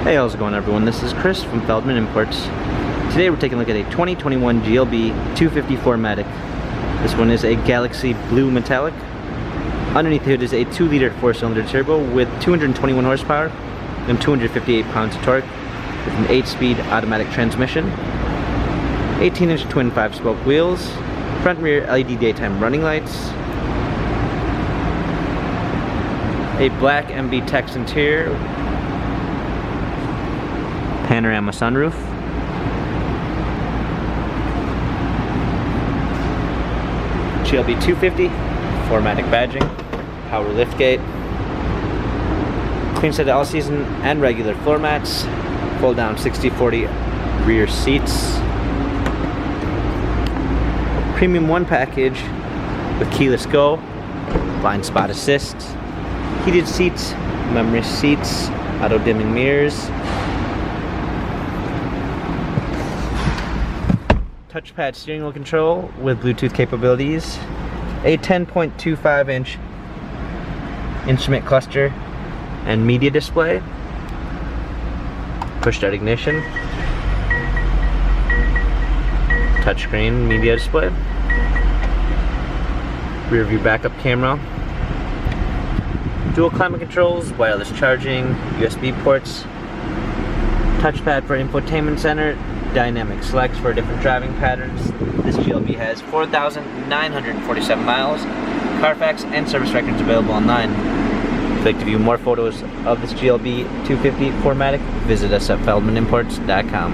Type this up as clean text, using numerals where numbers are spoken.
Hey, how's it going everyone? This is Chris from Feldmann Imports. Today we're taking a look at a 2021 GLB 250 4MATIC. This one is a Galaxy Blue Metallic. Underneath it is a 2-liter 4-cylinder turbo with 221 horsepower and 258 pounds of torque with an 8-speed automatic transmission, 18-inch twin 5-spoke wheels, front and rear LED daytime running lights, a black MB text interior, panorama sunroof, GLB 250, 4MATIC badging, power liftgate, clean set of all-season and regular floor mats, fold-down 60/40 rear seats, premium 1 package with keyless go, blind spot assist, heated seats, memory seats, auto-dimming mirrors, touchpad steering wheel control with Bluetooth capabilities, a 10.25-inch instrument cluster and media display, push start ignition, touchscreen media display, rear view backup camera, dual climate controls, wireless charging, USB ports, touchpad for infotainment center, dynamic selects for different driving patterns. This GLB has 4,947 miles, Carfax and service records available online. If you'd like to view more photos of this GLB 250 4MATIC, visit us at feldmanimports.com.